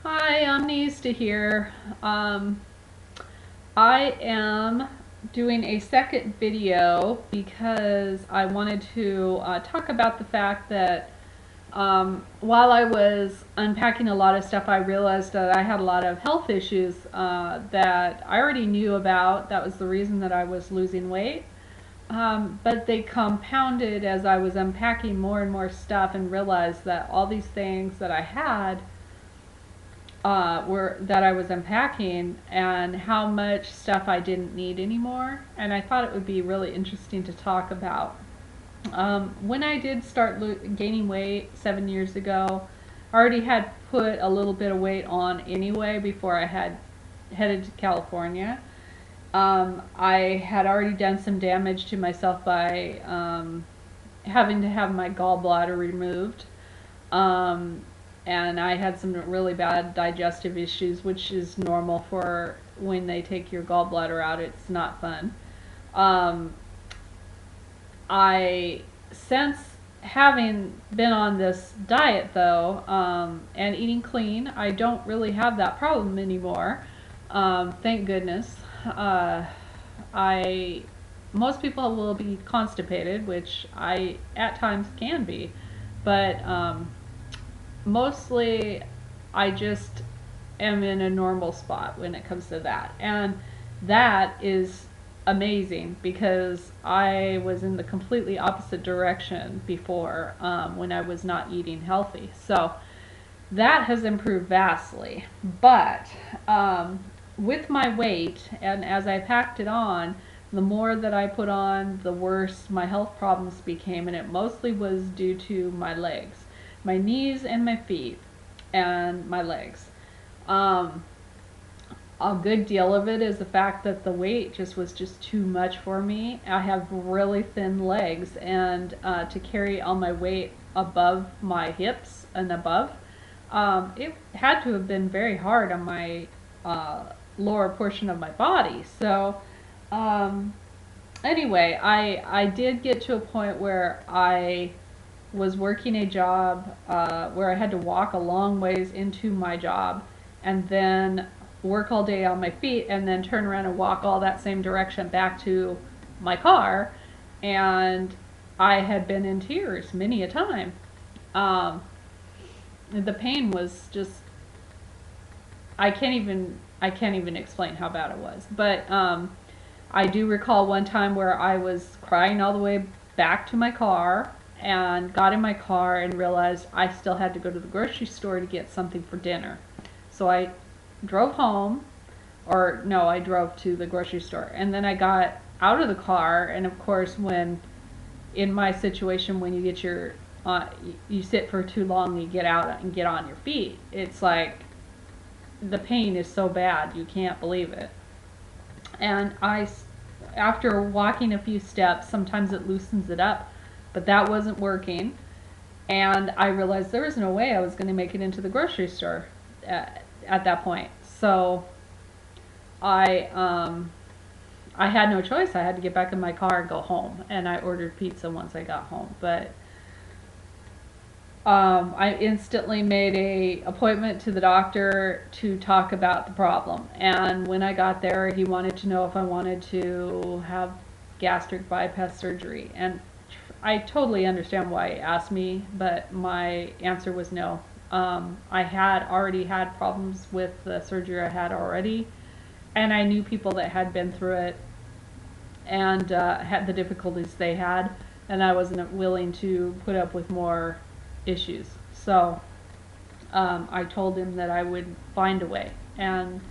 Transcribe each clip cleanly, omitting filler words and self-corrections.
Hi, Omni-Ista here. I am doing a second video because I wanted to talk about the fact that while I was unpacking a lot of stuff, I realized that I had a lot of health issues that I already knew about. That was the reason that I was losing weight. But they compounded as I was unpacking more and more stuff and realized that all these things that I had were that I was unpacking and how much stuff I didn't need anymore. And I thought it would be really interesting to talk about. When I did start gaining weight 7 years ago, I already had put a little bit of weight on anyway before I had headed to California. I had already done some damage to myself by having to have my gallbladder removed. Um, and I had some really bad digestive issues, which is normal for when they take your gallbladder out. It's not fun. Um, I since having been on this diet though, and eating clean, I don't really have that problem anymore. Thank goodness. Uh, I Most people will be constipated, which I at times can be, but mostly I just am in a normal spot when it comes to that. And that is amazing because I was in the completely opposite direction before when I was not eating healthy. So that has improved vastly. But with my weight, and as I packed it on, the more that I put on, the worse my health problems became, and it mostly was due to my legs, my knees and my feet, and my legs. Um, a good deal of it is the fact that the weight just was just too much for me. I have really thin legs, and to carry all my weight above my hips and above, it had to have been very hard on my uh, lower portion of my body. So, um, anyway, I did get to a point where I was working a job where I had to walk a long ways into my job and then work all day on my feet and then turn around and walk all that same direction back to my car. And I had been in tears many a time. Um, the pain was just, I can't even explain how bad it was. But I do recall one time where I was crying all the way back to my car and got in my car and realized I still had to go to the grocery store to get something for dinner. So I drove home, or no, I drove to the grocery store. And then I got out of the car, and of course, when in my situation, when you get your you sit for too long, you get out and get on your feet. It's like the pain is so bad, you can't believe it. And after walking a few steps, sometimes it loosens it up, but that wasn't working. And I realized there was no way I was going to make it into the grocery store at that point. So I I had no choice. I had to get back in my car and go home. And I ordered pizza once I got home. But I instantly made a appointment to the doctor to talk about the problem. And when I got there, he wanted to know if I wanted to have gastric bypass surgery. And I totally understand why he asked me, but my answer was no. I had already had problems with the surgery I had already, and I knew people that had been through it and had the difficulties they had, and I wasn't willing to put up with more issues. So I told him that I would find a way. And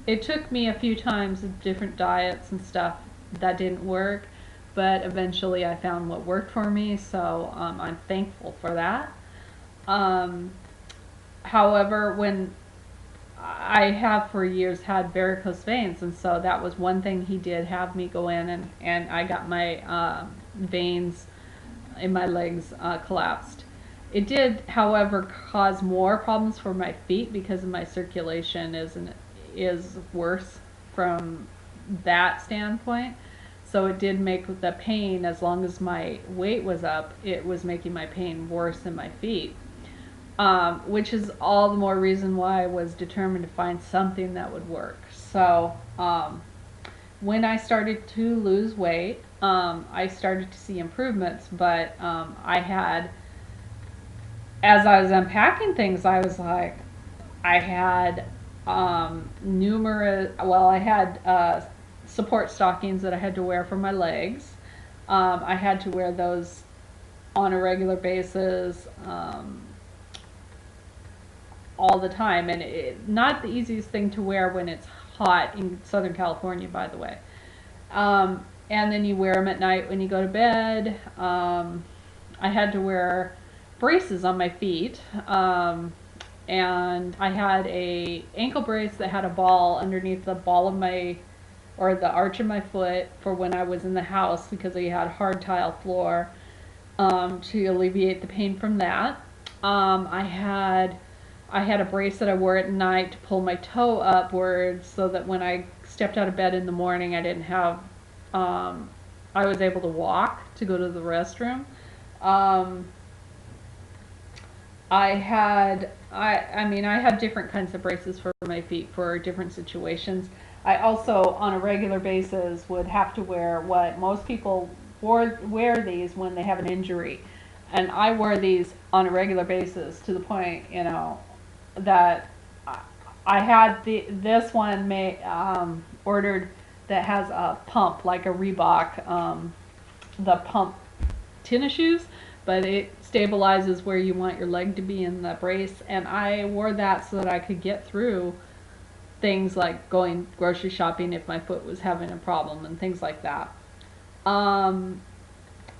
it took me a few times of different diets and stuff that didn't work, but eventually I found what worked for me, so I'm thankful for that. Um, However, when I have for years had varicose veins, and so that was one thing he did have me go in, and I got my veins in my legs collapsed. It did, however, cause more problems for my feet because of my circulation is worse from that standpoint. So it did make the pain, as long as my weight was up, it was making my pain worse in my feet. which is all the more reason why I was determined to find something that would work. So when I started to lose weight, I started to see improvements, but I had, as I was unpacking things, I was like, I had I had support stockings that I had to wear for my legs. I had to wear those on a regular basis, all the time, and not the easiest thing to wear when it's hot in Southern California, by the way. And then you wear them at night when you go to bed. I had to wear braces on my feet, and I had a ankle brace that had a ball underneath the ball of my, or the arch of my foot, for when I was in the house because I had hard tile floor, to alleviate the pain from that. I had a brace that I wore at night to pull my toe upwards so that when I stepped out of bed in the morning, I didn't have, I was able to walk to go to the restroom. Um, I had different kinds of braces for my feet for different situations. I also, on a regular basis, would have to wear what most people wear these when they have an injury. And I wore these on a regular basis to the point, that I had this one ordered that has a pump, like a Reebok, the pump tennis shoes, but it stabilizes where you want your leg to be in the brace. And I wore that so that I could get through things like going grocery shopping if my foot was having a problem and things like that. Um,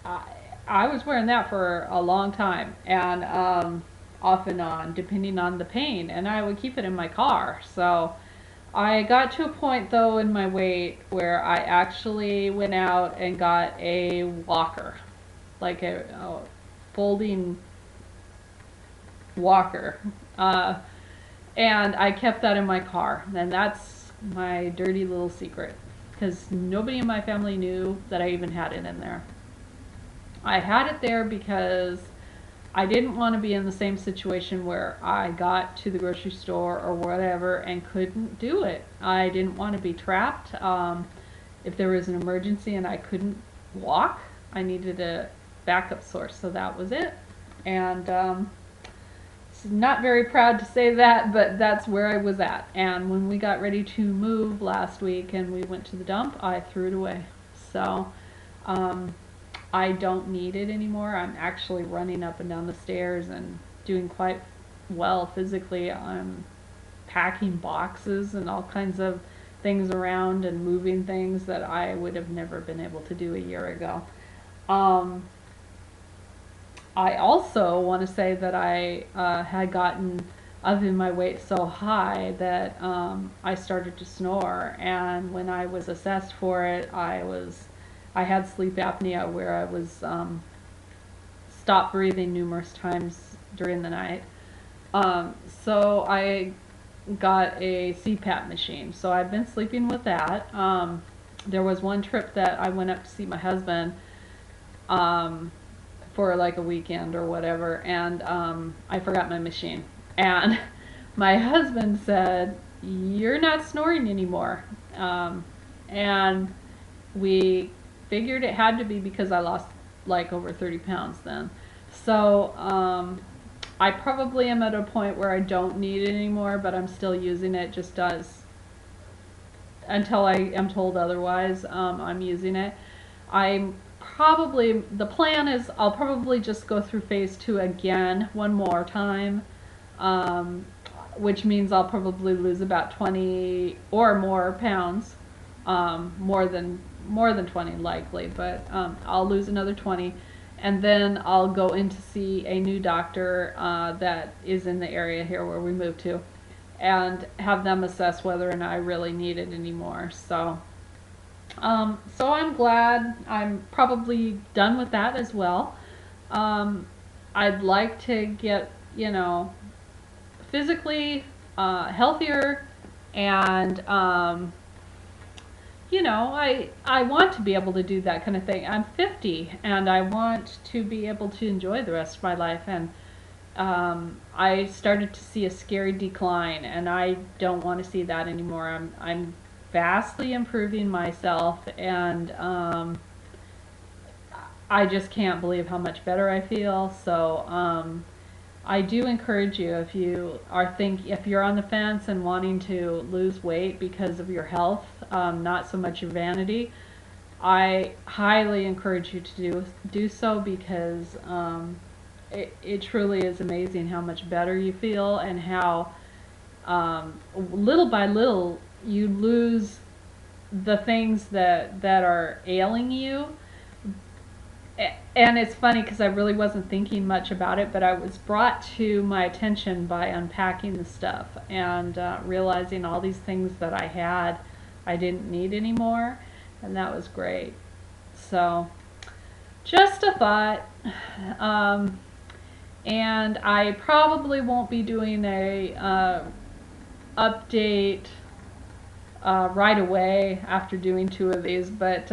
I, I was wearing that for a long time, and off and on, depending on the pain, and I would keep it in my car. So I got to a point, though, in my weight where I actually went out and got a walker, like a folding walker. Uh, and I kept that in my car. And that's my dirty little secret, because nobody in my family knew that I even had it in there. I had it there because I didn't want to be in the same situation where I got to the grocery store or whatever and couldn't do it. I didn't want to be trapped. If there was an emergency and I couldn't walk, I needed a backup source, so that was it. And not very proud to say that, but that's where I was at. And when we got ready to move last week and we went to the dump, I threw it away. So I don't need it anymore. I'm actually running up and down the stairs and doing quite well physically. I'm packing boxes and all kinds of things around and moving things that I would have never been able to do a year ago. Um, I also want to say that I had gotten up in my weight so high that I started to snore, and when I was assessed for it, I had sleep apnea where I was stopped breathing numerous times during the night. So I got a CPAP machine. So I've been sleeping with that. There was one trip that I went up to see my husband for like a weekend or whatever, and I forgot my machine. And my husband said, "You're not snoring anymore." And we figured it had to be because I lost like over 30 pounds then. So I probably am at a point where I don't need it anymore, but I'm still using it just as until I am told otherwise. I'm using it. The plan is I'll probably just go through phase 2 again one more time, which means I'll probably lose about 20 or more pounds, more than 20 likely, but I'll lose another 20, and then I'll go in to see a new doctor that is in the area here where we moved to, and have them assess whether or not I really need it anymore. So I'm glad I'm probably done with that as well. I'd like to get, physically healthier, and I want to be able to do that kind of thing. I'm 50 and I want to be able to enjoy the rest of my life, and I started to see a scary decline, and I don't want to see that anymore. I'm vastly improving myself, and I just can't believe how much better I feel. So I do encourage you, if you're on the fence and wanting to lose weight because of your health, not so much your vanity, I highly encourage you to do so, because it truly is amazing how much better you feel, and how little by little you lose the things that are ailing you. And it's funny because I really wasn't thinking much about it, but I was brought to my attention by unpacking the stuff, and realizing all these things that I had I didn't need anymore, and that was great. So just a thought. Um, and I probably won't be doing a update right away after doing 2 of these, but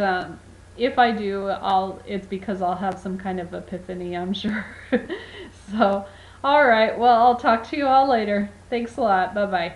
if I do, it's because I'll have some kind of epiphany, I'm sure. So, all right, well, I'll talk to you all later. Thanks a lot. Bye-bye.